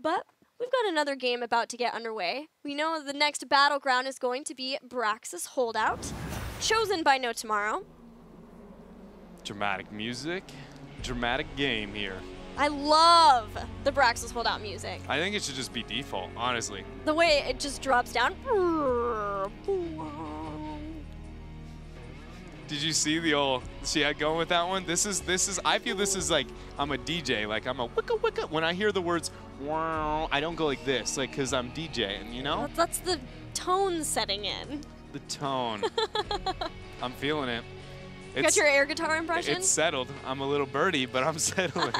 But we've got another game about to get underway. We know the next battleground is going to be Braxis Holdout, chosen by No Tomorrow. Dramatic music, dramatic game here. I love the Braxis Holdout music. I think it should just be default, honestly. The way it just drops down. Did you see the old, see how going with that one? This is, I feel this is like, I'm a DJ, like I'm a wicka wicka. When I hear the words, wow, I don't go like this, like, cause I'm DJing, you know? That's the tone setting in. The tone. I'm feeling it. You got your air guitar impression? It's settled. I'm a little birdie, but I'm settling.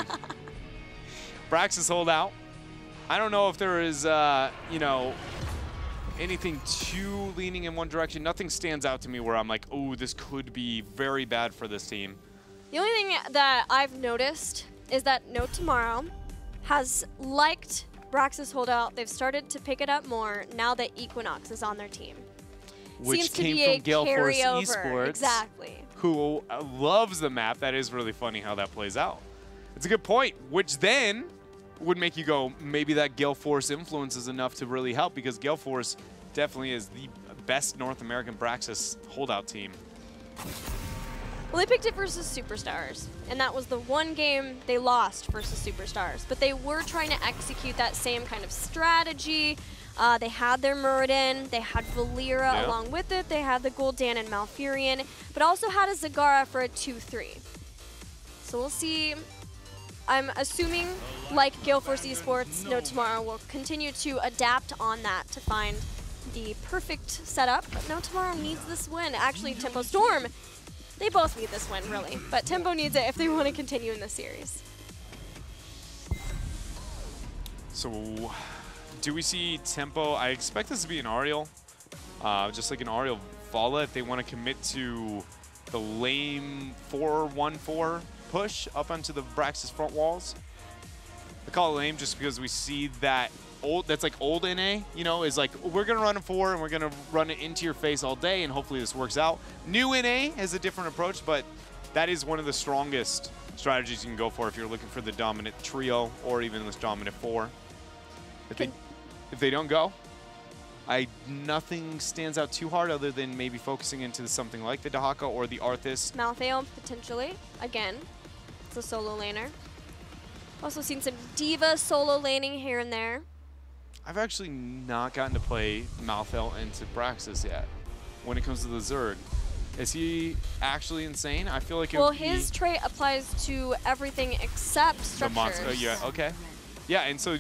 Braxis Holdout. I don't know if there is, you know, anything too leaning in one direction. Nothing stands out to me where I'm like, oh, this could be very bad for this team. The only thing that I've noticed is that No Tomorrow has liked Braxis Holdout. They've started to pick it up more now that Equinox is on their team. Which Seems to came be from a Gale Force carryover. Esports. Exactly. Who loves the map. That is really funny how that plays out. It's a good point, which then would make you go, maybe that Gale Force influence is enough to really help, because Gale Force definitely is the best North American Braxis Holdout team. Well, they picked it versus Superstars, and that was the one game they lost versus Superstars. But they were trying to execute that same kind of strategy. They had their Muradin, they had Valera along with it, they had the Gul'dan and Malfurion, but also had a Zagara for a 2-3. So we'll see. I'm assuming, like Gale Force Esports, No Tomorrow will continue to adapt on that to find the perfect setup. But No Tomorrow needs this win. Actually, Tempo Storm, they both need this win, really. But Tempo needs it if they want to continue in the series. So, do we see Tempo? I expect this to be an Ariel, just like an Ariel Vala if they want to commit to the lame 4-1-4 push up onto the Braxis front walls. I call it lame just because we see that old, that's like old NA, you know, is like, we're going to run a 4 and we're going to run it into your face all day and hopefully this works out. New NA has a different approach, but that is one of the strongest strategies you can go for if you're looking for the dominant trio or even this dominant 4. If they don't go, nothing stands out too hard other than maybe focusing into something like the Dahaka or the Arthas. Malthael, potentially. Again, it's a solo laner. Also seen some D.Va solo laning here and there. I've actually not gotten to play Malthael into Braxis yet when it comes to the Zerg. Is he actually insane? I feel like it well, would his trait applies to everything except structures. Yeah, okay. Yeah, and so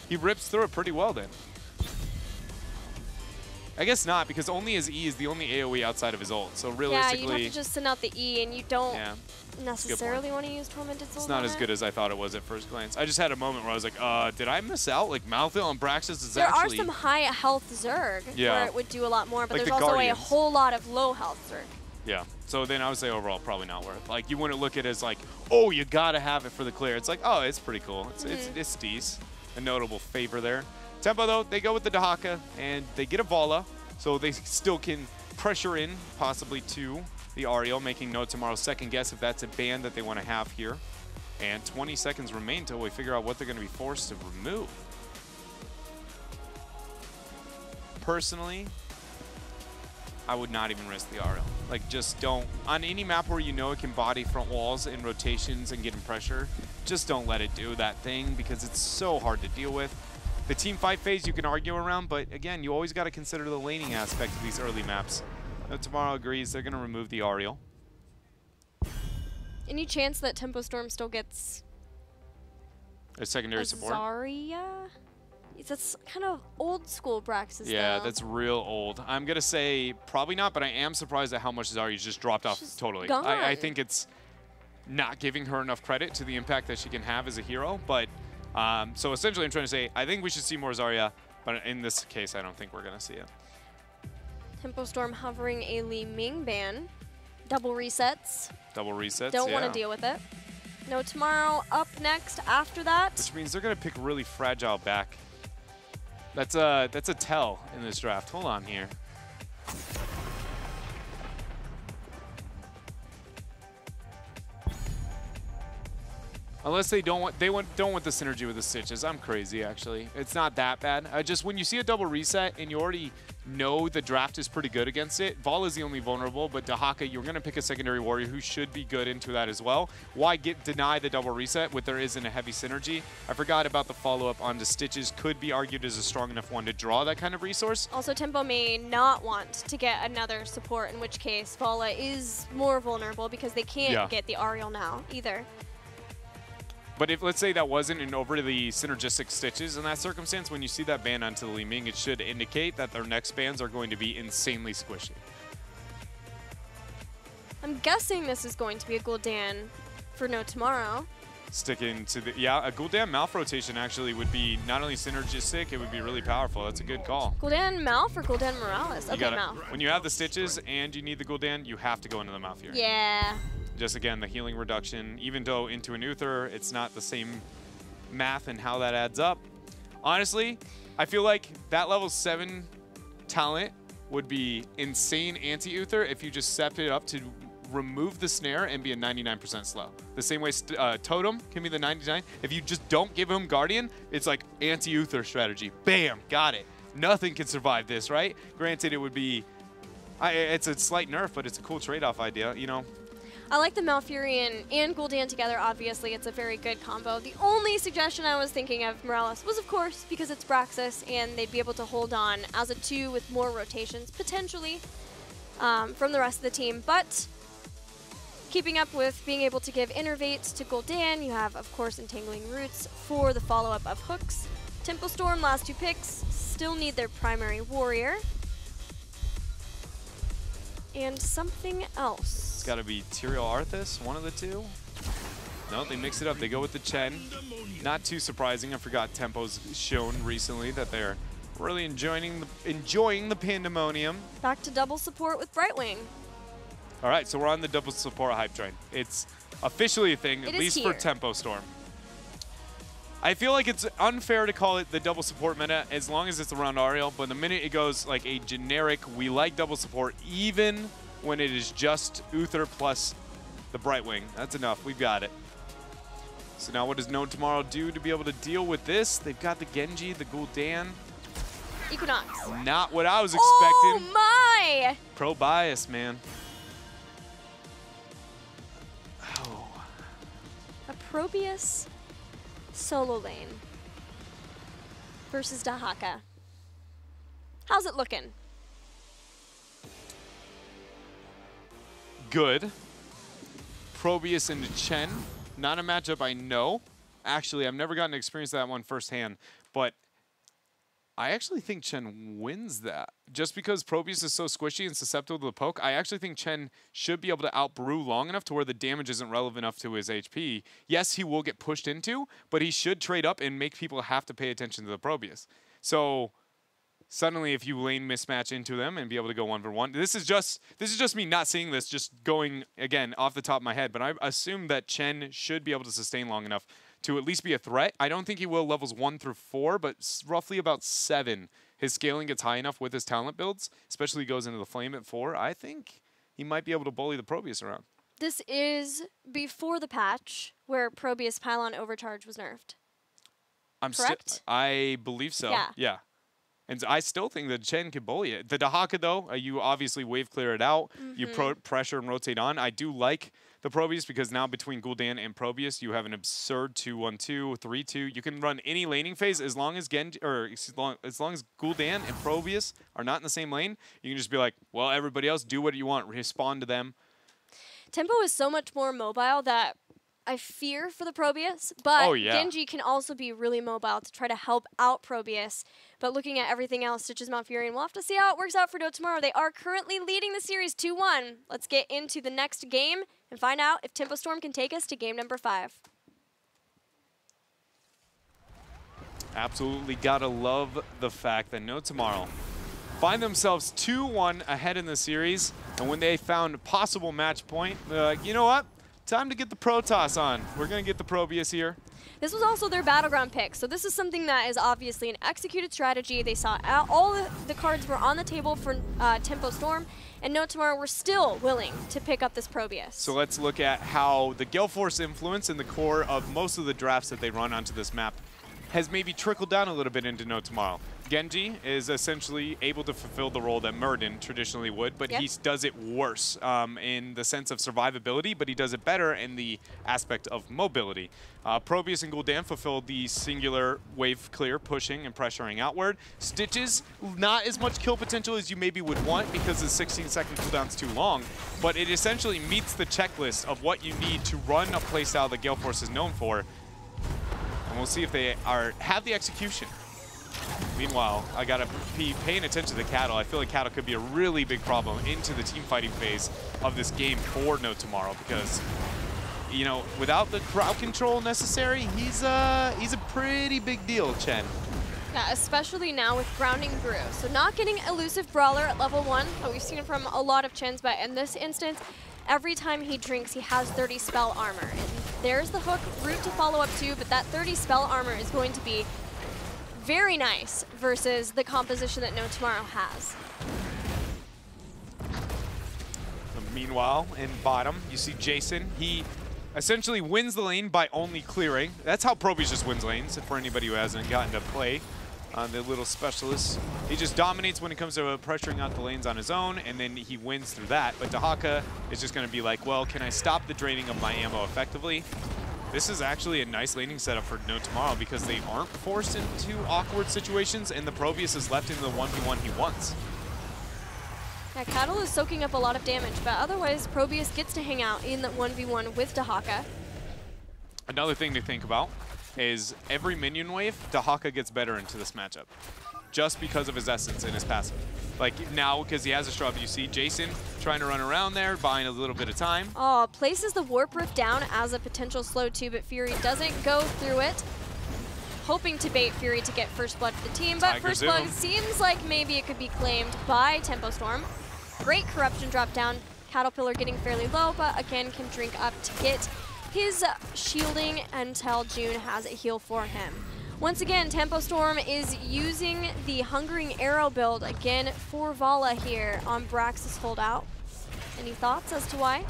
he rips through it pretty well then. I guess not, because only his E is the only AoE outside of his ult. So realistically, yeah, you'd have to just send out the E, and you don't necessarily want to use Tormented Souls. It's not as good as I thought it was at first glance. I just had a moment where I was like, did I miss out? Like Malthael and Braxis is there actually... There are some high health Zerg where it would do a lot more, but like there's also Guardians. a whole lot of low health Zerg. Yeah, so then I would say overall probably not worth. Like you wouldn't look at it as like, oh, you gotta have it for the clear. It's like, oh, it's pretty cool. It's decent. A notable favor there. Tempo though, they go with the Dahaka and they get a Vala. So they still can pressure in, possibly to the Ariel, making No Tomorrow's second guess if that's a ban that they want to have here. And 20 seconds remain until we figure out what they're going to be forced to remove. Personally, I would not even risk the Ariel. Like, just don't. On any map where you know it can body front walls in rotations and getting pressure, just don't let it do that thing because it's so hard to deal with. The team fight phase you can argue around, but again, you always got to consider the laning aspect of these early maps. No Tomorrow agrees they're going to remove the Ariel. Any chance that Tempo Storm still gets a secondary support? Zarya? That's kind of old school Braxis. Yeah, though. that's real old. I'm going to say probably not, but I am surprised at how much Zarya's just dropped off totally. I think it's not giving her enough credit to the impact that she can have as a hero, but so essentially I'm trying to say, I think we should see more Zarya, but in this case, I don't think we're going to see it. Tempo Storm hovering a Li Ming ban. Double resets. Double resets, Don't want to deal with it. No Tomorrow up next after that. Which means they're going to pick really fragile back. That's a tell in this draft. Hold on here. Unless they don't want the synergy with the Stitches. I'm crazy, actually. It's not that bad. Just when you see a double reset and you already know the draft is pretty good against it, Vol is the only vulnerable, but Dahaka, you're going to pick a secondary warrior who should be good into that as well. Why deny the double reset when there isn't a heavy synergy? I forgot about the follow-up on the Stitches. Could be argued as a strong enough one to draw that kind of resource. Also, Tempo may not want to get another support, in which case Vala is more vulnerable because they can't get the Ariel now either. But if, let's say, that wasn't an overly synergistic Stitches in that circumstance, when you see that ban onto the Li Ming, it should indicate that their next bans are going to be insanely squishy. I'm guessing this is going to be a Gul'dan for No Tomorrow. Sticking to the, a Gul'dan Malf rotation actually would be not only synergistic, it would be really powerful. That's a good call. Gul'dan Malf or Gul'dan Morales? Okay, Malf. When you have the Stitches and you need the Gul'dan, you have to go into the Malf here. Yeah. Just again, the healing reduction, even though into an Uther, it's not the same math and how that adds up. Honestly, I feel like that level 7 talent would be insane anti-Uther if you just set it up to remove the snare and be a 99% slow. The same way Totem can be the 99. If you just don't give him Guardian, it's like anti-Uther strategy. Bam, got it. Nothing can survive this, right? Granted, it would be, it's a slight nerf, but it's a cool trade-off idea, you know? I like the Malfurion and Gul'dan together. Obviously, it's a very good combo. The only suggestion I was thinking of Morales was, of course, because it's Braxis, and they'd be able to hold on as a 2 with more rotations, potentially, from the rest of the team. But keeping up with being able to give Innervates to Gul'dan, you have, of course, Entangling Roots for the follow-up of Hooks. Tempo Storm, last 2 picks, still need their primary warrior. And something else. It's got to be Tyrael Arthas, one of the two. No, they mix it up. They go with the Chen. Not too surprising. I forgot Tempo's shown recently that they're really enjoying the pandemonium. Back to double support with Brightwing. All right, so we're on the double support hype train. It's officially a thing, at least for Tempo Storm. I feel like it's unfair to call it the double support meta as long as it's around Ariel, but the minute it goes like a generic, we like double support, even when it is just Uther plus the Brightwing. That's enough. We've got it. So now what does No Tomorrow do to be able to deal with this? They've got the Genji, the Gul'dan. Equinox. Not what I was expecting. Oh my! Pro bias, man. Oh. A Probius solo lane versus Dahaka. How's it looking? Good. Probius into Chen. Not a matchup I know. Actually, I've never gotten to experience that one firsthand, but I actually think Chen wins that. Just because Probius is so squishy and susceptible to the poke, I actually think Chen should be able to out-brew long enough to where the damage isn't relevant enough to his HP. Yes, he will get pushed into, but he should trade up and make people have to pay attention to the Probius. So suddenly, if you lane mismatch into them and be able to go 1v1, this is just me not seeing this, just going, again, off the top of my head, but I assume that Chen should be able to sustain long enough to at least be a threat. I don't think he will levels 1 through 4, but roughly about 7. His scaling gets high enough with his talent builds, especially goes into the flame at 4. I think he might be able to bully the Probius around. This is before the patch where Probius Pylon Overcharge was nerfed. Correct? I believe so. Yeah. And I still think that Chen could bully it. The Dahaka, though, you obviously wave clear it out. You pressure and rotate on. I do like the Probius because now between Gul'dan and Probius, you have an absurd 2-1-2, 3-2. You can run any laning phase as long as as long as Gul'dan and Probius are not in the same lane. You can just be like, well, everybody else, do what you want. Respond to them. Tempo is so much more mobile that I fear for the Probius, but Genji can also be really mobile to try to help out Probius. But looking at everything else, Stitches, Malfurion, we'll have to see how it works out for No Tomorrow. They are currently leading the series 2-1. Let's get into the next game and find out if Tempo Storm can take us to game number 5. Absolutely gotta love the fact that No Tomorrow find themselves 2-1 ahead in the series, and when they found a possible match point, they're like, you know what? Time to get the Protoss on. We're going to get the Probius here. This was also their battleground pick, so this is something that is obviously an executed strategy. They saw all the cards were on the table for Tempo Storm, and No Tomorrow were still willing to pick up this Probius. So let's look at how the Gale Force influence in the core of most of the drafts that they run onto this map has maybe trickled down a little bit into No Tomorrow. Genji is essentially able to fulfill the role that Muradin traditionally would, but he does it worse in the sense of survivability, but he does it better in the aspect of mobility. Probius and Gul'dan fulfill the singular wave clear, pushing and pressuring outward. Stitches, not as much kill potential as you maybe would want because the 16-second cooldown's too long, but it essentially meets the checklist of what you need to run a playstyle that Gale Force is known for. And we'll see if they have the execution. Meanwhile, I gotta be paying attention to the Cattle. I feel like Cattle could be a really big problem into the team fighting phase of this game for No Tomorrow because, you know, without the crowd control necessary, he's a pretty big deal, Chen. Yeah, especially now with grounding Brew. So not getting elusive Brawler at level 1, but we've seen it from a lot of Chens, but in this instance, every time he drinks, he has 30 spell armor. And there's the hook route to follow up to, but that 30 spell armor is going to be very nice versus the composition that No Tomorrow has. Meanwhile, in bottom, you see Jason. He essentially wins the lane by only clearing. That's how Probius just wins lanes, for anybody who hasn't gotten to play the little specialist. He just dominates when it comes to pressuring out the lanes on his own, and then he wins through that. But Dahaka is just going to be like, well, can I stop the draining of my ammo effectively? This is actually a nice laning setup for No Tomorrow because they aren't forced into awkward situations, and the Probius is left in the 1v1 he wants. Yeah, Cattle is soaking up a lot of damage, but otherwise Probius gets to hang out in the 1v1 with Dahaka. Another thing to think about is every minion wave, Dahaka gets better into this matchup just because of his essence and his passive. Like now, because he has a Shrub, you see Jason trying to run around there, buying a little bit of time. Oh, places the Warp Rift down as a potential slow too, but Fury doesn't go through it. Hoping to bait Fury to get first blood for the team, but first blood seems like maybe it could be claimed by Tempo Storm. Great corruption drop down. Caterpillar getting fairly low, but again can drink up to get his shielding until June has a heal for him. Once again, Tempo Storm is using the Hungering Arrow build again for Vala here on Brax's holdout. Any thoughts as to why?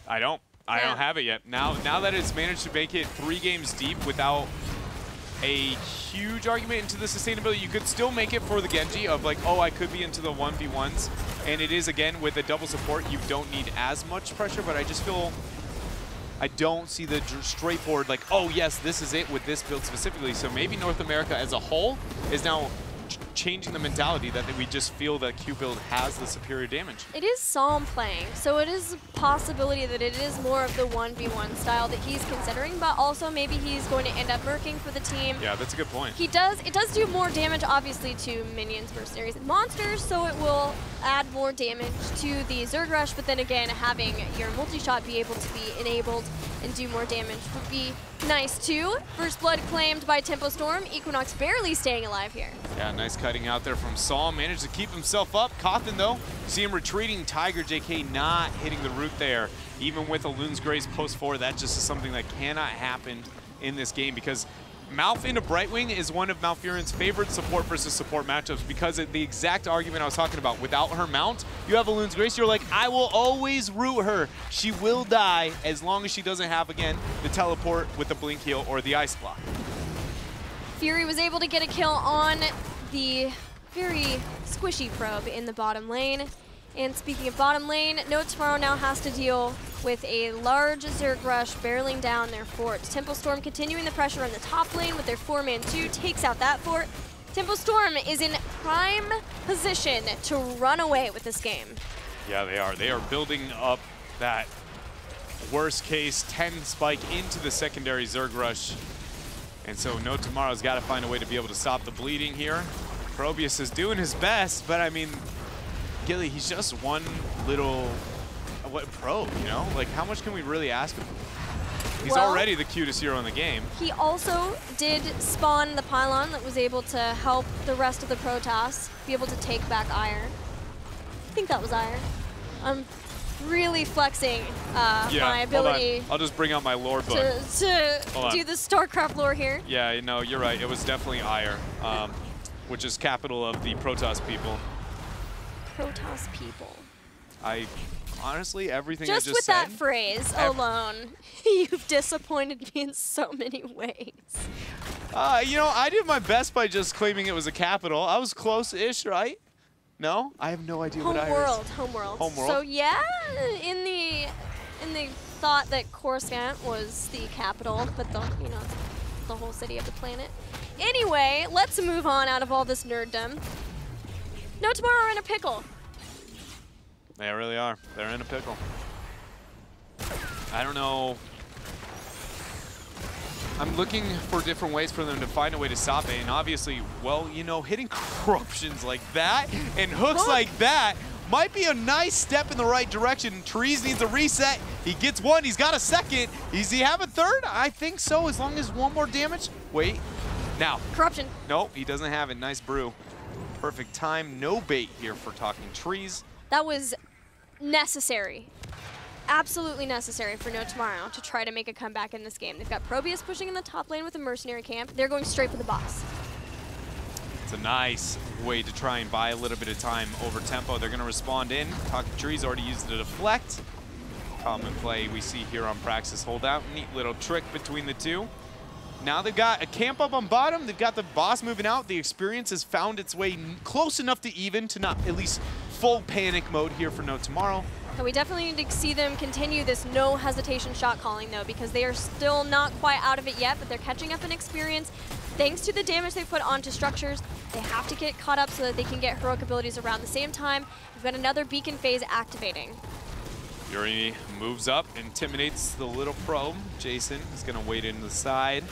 I don't have it yet. Now that it's managed to make it 3 games deep without a huge argument into the sustainability, you could still make it for the Genji of like, oh, I could be into the 1v1s. And it is, again, with the double support, you don't need as much pressure, but I just feel I don't see the straightforward, like, oh, yes, this is it with this build specifically. So maybe North America as a whole is now changing the mentality that we just feel that Q build has the superior damage. It is Psalm playing, so it is a possibility that it is more of the 1v1 style that he's considering, but also maybe he's going to end up merking for the team. Yeah, that's a good point. It does do more damage, obviously, to minions, mercenaries, and monsters, so it will add more damage to the Zerg Rush, but then again, having your multi-shot be able to be enabled and do more damage would be nice too. First blood claimed by Tempo Storm. Equinox barely staying alive here. Yeah, nice cutting out there from Saul. Managed to keep himself up. Cawthon, though, see him retreating. Tiger JK not hitting the root there. Even with a Loon's Grace post 4, that just is something that cannot happen in this game because Malf into Brightwing is one of Malfurion's favorite support versus support matchups because of the exact argument I was talking about. Without her mount, you have a Loon's Grace, you're like, I will always root her. She will die as long as she doesn't have, again, the teleport with the Blink Heal or the Ice Block. Fury was able to get a kill on the very squishy probe in the bottom lane. And speaking of bottom lane, No Tomorrow now has to deal with a large Zerg Rush barreling down their fort. Tempo Storm continuing the pressure on the top lane with their 4-man 2, takes out that fort. Tempo Storm is in prime position to run away with this game. Yeah, they are. They are building up that worst case 10 spike into the secondary Zerg Rush. And so No Tomorrow's got to find a way to be able to stop the bleeding here. Probius is doing his best, but I mean, Gilly, he's just one little probe, you know? Like, how much can we really ask of him? He's already the cutest hero in the game. He also did spawn the pylon that was able to help the rest of the Protoss be able to take back Iron. I think that was Iron. really flexing my Yeah, ability I'll just bring out my lore book. to do the StarCraft lore here. Yeah, no, you're right. It was definitely Ire, which is capital of the Protoss people. Protoss people. Honestly, everything Just I just with said. that phrase alone, you've disappointed me in so many ways. You know, I did my best by just claiming it was a capital. I was close-ish, right? No? I have no idea what Ire is. Homeworld. Homeworld. So yeah, in the thought that Coruscant was the capital, but the whole city of the planet. Anyway, let's move on out of all this nerddom. No Tomorrow are in a pickle. They really are. They're in a pickle. I don't know. I'm looking for different ways for them to find a way to stop it. And obviously, well, you know, hitting corruptions like that and hooks like that might be a nice step in the right direction. Trees needs a reset. He gets one. He's got a second. Does he have a third? I think so, as long as one more damage. Wait. Now. Corruption. Nope, he doesn't have it. Nice brew. Perfect time. No bait here for talking trees. That was necessary. Absolutely necessary for No Tomorrow to try to make a comeback in this game. They've got Probius pushing in the top lane with a mercenary camp. They're going straight for the boss. It's a nice way to try and buy a little bit of time over tempo. They're going to respond in. Talking trees already used the deflect. Common play we see here on Praxis holdout. Neat little trick between the two. Now they've got a camp up on bottom. They've got the boss moving out. The experience has found its way close enough to even to not at least full panic mode here for No Tomorrow. And we definitely need to see them continue this no hesitation shot calling though, because they are still not quite out of it yet, but they're catching up in experience. Thanks to the damage they put onto structures, they have to get caught up so that they can get heroic abilities around the same time. We've got another beacon phase activating. Fury moves up, intimidates the little probe. Jason is going to wait into the side.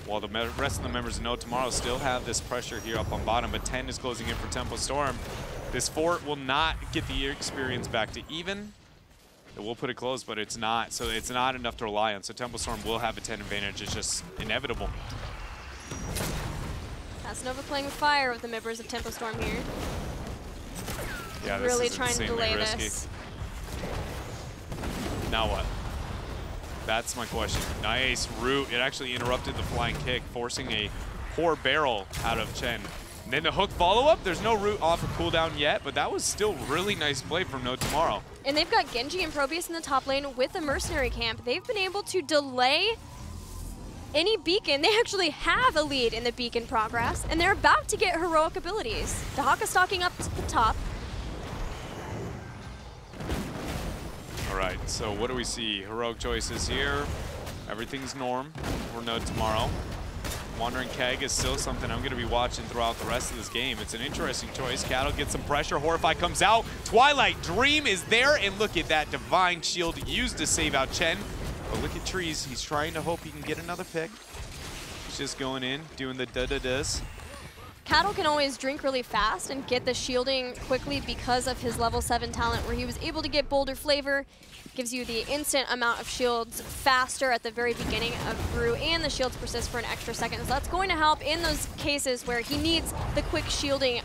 While the rest of the members of No Tomorrow still have this pressure here up on bottom, but 10 is closing in for Tempo Storm. This fort will not get the experience back to even. It will put it close, but it's not. So it's not enough to rely on. So Tempo Storm will have a 10 advantage. It's just inevitable. Casanova playing with fire with the members of Tempo Storm here. Yeah, this really is trying to delay this. Now what? That's my question. Nice root. It actually interrupted the flying kick, forcing a poor barrel out of Chen. And then the hook follow-up. There's no root off of cooldown yet, but that was still really nice play from No Tomorrow. And they've got Genji and Probius in the top lane with the mercenary camp. They've been able to delay any beacon. They actually have a lead in the beacon progress, and they're about to get heroic abilities. Dahaka stalking up to the top. All right, so what do we see? Heroic choices here. Everything's norm for No Tomorrow. Wandering Keg is still something I'm going to be watching throughout the rest of this game. It's an interesting choice. Cattle gets some pressure. Horrify comes out. Twilight Dream is there, and look at that Divine Shield used to save out Chen. But look at Trees. He's trying to hope he can get another pick. He's just going in, doing the da-da-das. Cattle can always drink really fast and get the shielding quickly because of his level 7 talent, where he was able to get Boulder Flavor. Gives you the instant amount of shields faster at the very beginning of brew, and the shields persist for an extra second. So that's going to help in those cases where he needs the quick shielding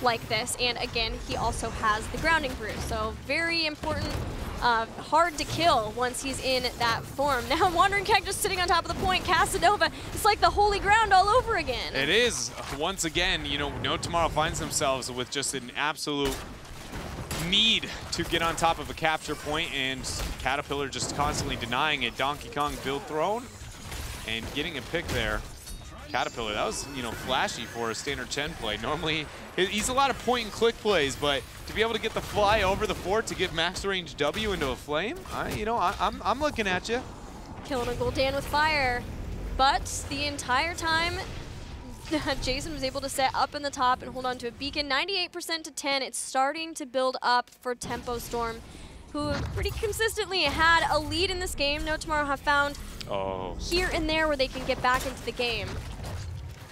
like this. And again, he also has the grounding brew. So very important, hard to kill once he's in that form. Now Wandering Keg just sitting on top of the point. Casanova, it's like the holy ground all over again. It is. Once again, you know, No Tomorrow finds themselves with just an absolute need to get on top of a capture point, and Caterpillar just constantly denying it. Donkey Kong build throne and getting a pick there. Caterpillar, that was, you know, flashy for a standard Chen play. Normally, he's a lot of point and click plays, but to be able to get the fly over the fort to give max range W into a flame, I'm looking at you. Killing a Gul'dan with fire, but the entire time Jason was able to set up in the top and hold on to a beacon. 98% to 10. It's starting to build up for Tempo Storm, who pretty consistently had a lead in this game. No Tomorrow have found here and there where they can get back into the game.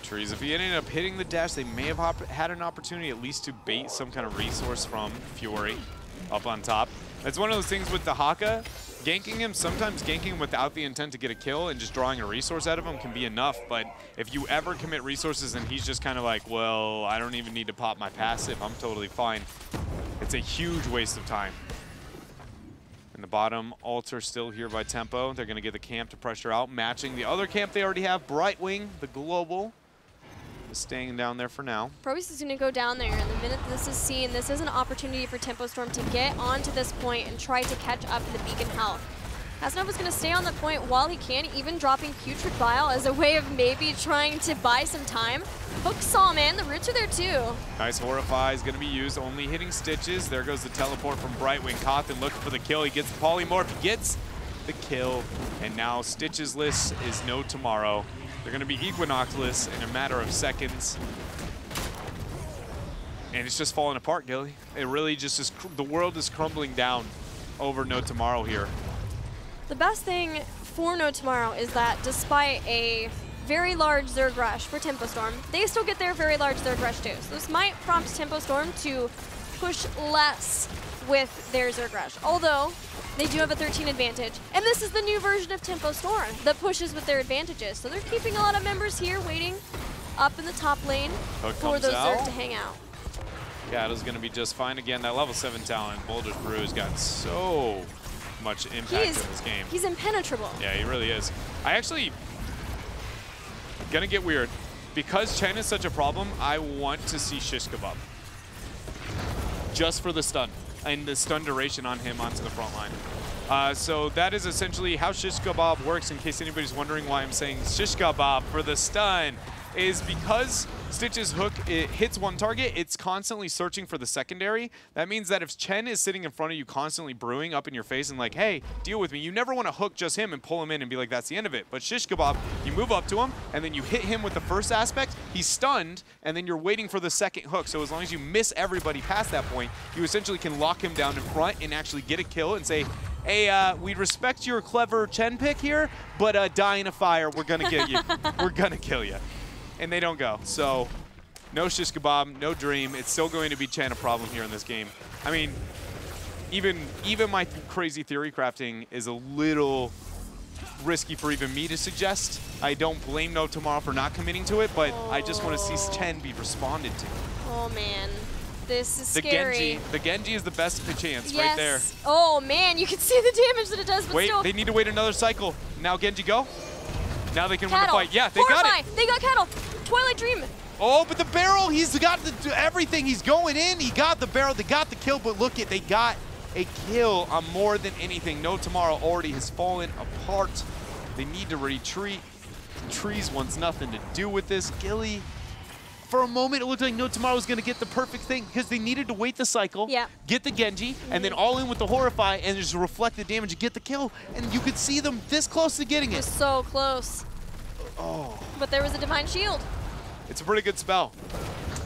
Trees, if he ended up hitting the dash, they may have had an opportunity at least to bait some kind of resource from Fury up on top. That's one of those things with the Haka. Ganking him, sometimes ganking him without the intent to get a kill and just drawing a resource out of him can be enough, but if you ever commit resources and he's just kind of like, well, I don't even need to pop my passive, I'm totally fine, it's a huge waste of time. the bottom, Alter still here by Tempo. They're going to get the camp to pressure out, matching the other camp they already have. Brightwing, the global, is staying down there for now. Probius is going to go down there, and the minute this is seen, this is an opportunity for Tempo Storm to get onto this point and try to catch up to the beacon health. Casanova is going to stay on the point while he can, even dropping Putrid Bile as a way of maybe trying to buy some time. Hook saw him in, the roots are there too. Nice Horrify is going to be used, only hitting Stitches. There goes the teleport from Brightwing. Cawthon looking for the kill. He gets the Polymorph, he gets the kill, and now Stitches-less is no tomorrow. They're going to be Equinox-less in a matter of seconds. And it's just falling apart, Gilly. It really just is, the world is crumbling down over No Tomorrow here. The best thing for No Tomorrow is that despite a very large Zerg rush for Tempo Storm, they still get their very large Zerg rush too. So this might prompt Tempo Storm to push less with their Zerg rush, although they do have a 13 advantage. And this is the new version of Tempo Storm that pushes with their advantages. So they're keeping a lot of members here waiting up in the top lane for those Zerg to hang out. Cattle's going to be just fine. Again, that level 7 talent, Boulder's Brew, has got so much impact in this game. He's impenetrable. Yeah, he really is. I actually, gonna get weird. Because Chen is such a problem, I want to see Shish Kebab. Just for the stun, and the stun duration on him onto the front line. So that is essentially how Shish Kebab works, in case anybody's wondering why I'm saying Shish Kebab for the stun, is because Stitch's hook, it hits one target, it's constantly searching for the secondary. That means that if Chen is sitting in front of you constantly brewing up in your face and like, hey, deal with me, you never want to hook just him and pull him in and be like, that's the end of it. But Shish Kebab, you move up to him, and then you hit him with the first aspect, he's stunned, and then you're waiting for the second hook. So as long as you miss everybody past that point, you essentially can lock him down in front and actually get a kill and say, hey, we respect your clever Chen pick here, but die in a fire, we're gonna get you. We're gonna kill you. And they don't go. So no Shish Kebab, no Dream. It's still going to be Chen a problem here in this game. I mean, even my crazy theory crafting is a little risky for even me to suggest. I don't blame No Tomorrow for not committing to it, but I just want to see Chen be responded to. Oh man, this is scary. The Genji is the best chance right there. Oh man, you can see the damage that it does, but wait, still. They need to wait another cycle. Now Genji go. Now they can win the Cattle. fight. Yeah, they got it. They got Cattle. Twilight Dream. Oh, but the barrel, he's got everything. He's going in. He got the barrel. They got the kill, but look, they got a kill on more than anything. No Tomorrow already has fallen apart. They need to retreat. Trees wants nothing to do with this. Gilly, for a moment, it looked like No Tomorrow was going to get the perfect thing because they needed to wait the cycle, get the Genji, and then all in with the Horrify and just reflect the damage and get the kill. And you could see them this close to getting it. So close. Oh. But there was a Divine Shield. It's a pretty good spell.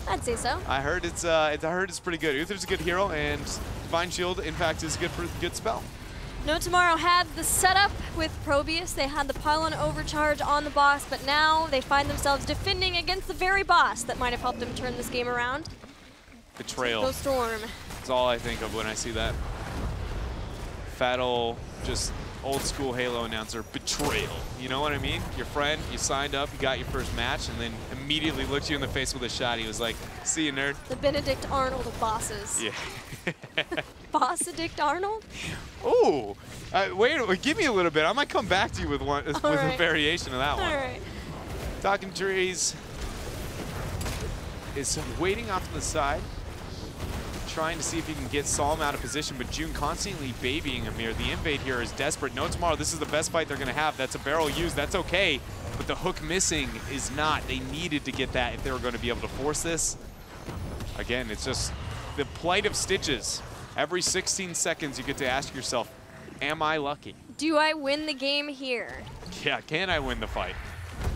I'd say so. I heard it's pretty good. Uther's a good hero, and Divine Shield, in fact, is a good spell. No Tomorrow had the setup with Probius. They had the pylon overcharge on the boss, but now they find themselves defending against the very boss that might have helped them turn this game around. Betrayal. Go Storm. That's all I think of when I see that. Fatal, just old school Halo announcer, betrayal. You know what I mean? Your friend, you signed up, you got your first match, and then immediately looked you in the face with a shot. He was like, see you, nerd. The Benedict Arnold of bosses. Yeah. Bossedict Arnold? Ooh. Wait, give me a little bit. I might come back to you with one with a variation of that one. All right. Talking Trees is waiting off to the side, trying to see if he can get Psalm out of position, but June constantly babying him here. The invade here is desperate. No Tomorrow, this is the best fight they're going to have. That's a barrel used. That's okay, but the hook missing is not. They needed to get that if they were going to be able to force this. Again, it's just the plight of Stitches. Every 16 seconds, you get to ask yourself, am I lucky? Do I win the game here? Yeah, can I win the fight?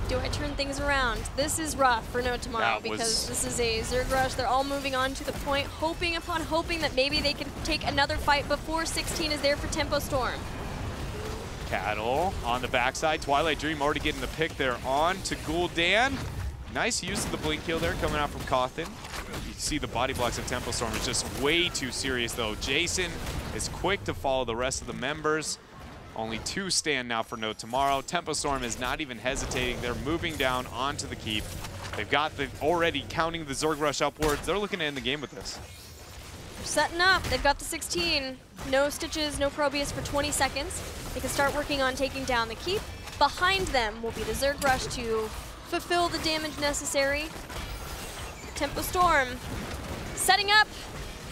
Do I turn things around? This is rough for No Tomorrow because this is a Zerg rush. They're all moving on to the point, hoping upon hoping that maybe they can take another fight before 16 is there for Tempo Storm. Cattle on the backside. Twilight Dream already getting the pick there on to Gul'dan. Nice use of the blink kill there coming out from Cawthon. You see the body blocks of Tempo Storm is just way too serious though. Jason is quick to follow the rest of the members. Only 2 stand now for No Tomorrow. Tempo Storm is not even hesitating. They're moving down onto the keep. They've got already counting the Zerg rush upwards. They're looking to end the game with this. Setting up. They've got the 16. No Stitches, no Probius for 20 seconds. They can start working on taking down the keep. Behind them will be the Zerg Rush to fulfill the damage necessary. Tempo Storm setting up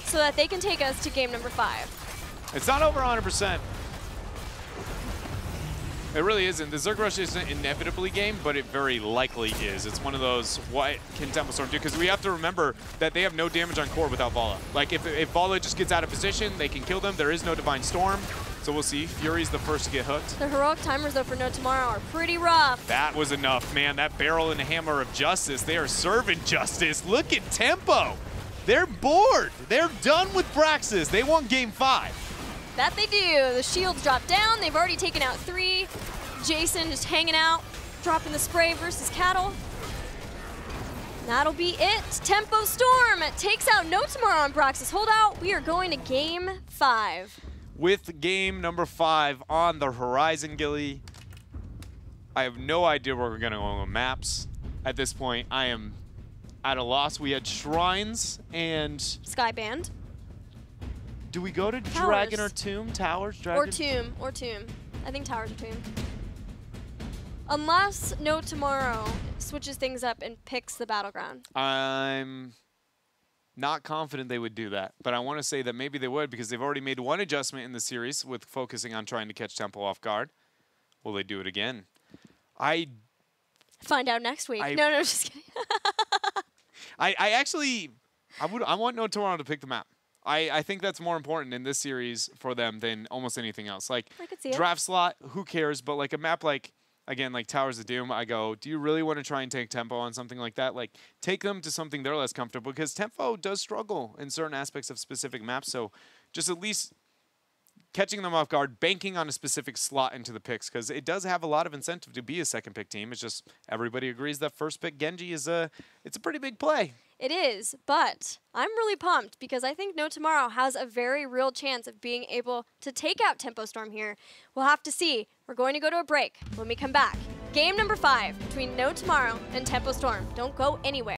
so that they can take us to game number 5. It's not over 100%. It really isn't. The Zerg Rush isn't inevitably game, but it very likely is. It's one of those, what can Tempo Storm do? Because we have to remember that they have no damage on core without Vala. Like, if Vala just gets out of position, they can kill them. There is no Divine Storm, so we'll see. Fury's the first to get hooked. The heroic timers, though, for No Tomorrow are pretty rough. That was enough, man. That barrel and hammer of justice. They are serving justice. Look at Tempo. They're bored. They're done with Braxis. They want game 5. That they do. The shields drop down. They've already taken out 3. Jason just hanging out, dropping the spray versus Cattle. That'll be it. Tempo Storm takes out No Tomorrow on Braxis Holdout. We are going to game 5. With game number 5 on the horizon, Gilly. I have no idea where we're going to go on maps. At this point, I am at a loss. We had Shrines and... Skyband. Do we go to Towers. Dragon or Tomb? Towers? Dragon? Or Tomb. I think Towers or Tomb. Unless No Tomorrow switches things up and picks the Battleground. I'm not confident they would do that, but I want to say that maybe they would because they've already made one adjustment in the series with focusing on trying to catch Tempo off guard. Will they do it again? Find out next week. No, just kidding. I want No Tomorrow to pick the map. I think that's more important in this series for them than almost anything else. Like, I could see it. Draft slot, who cares? But like a map like, again, like Towers of Doom, I go, do you really want to try and take Tempo on something like that? Like, take them to something they're less comfortable because Tempo does struggle in certain aspects of specific maps. So just at least catching them off guard, banking on a specific slot into the picks because it does have a lot of incentive to be a second pick team. It's just everybody agrees that first pick Genji is it's a pretty big play. It is, but I'm really pumped because I think No Tomorrow has a very real chance of being able to take out Tempo Storm here. We'll have to see. We're going to go to a break. When we come back, game number 5 between No Tomorrow and Tempo Storm. Don't go anywhere.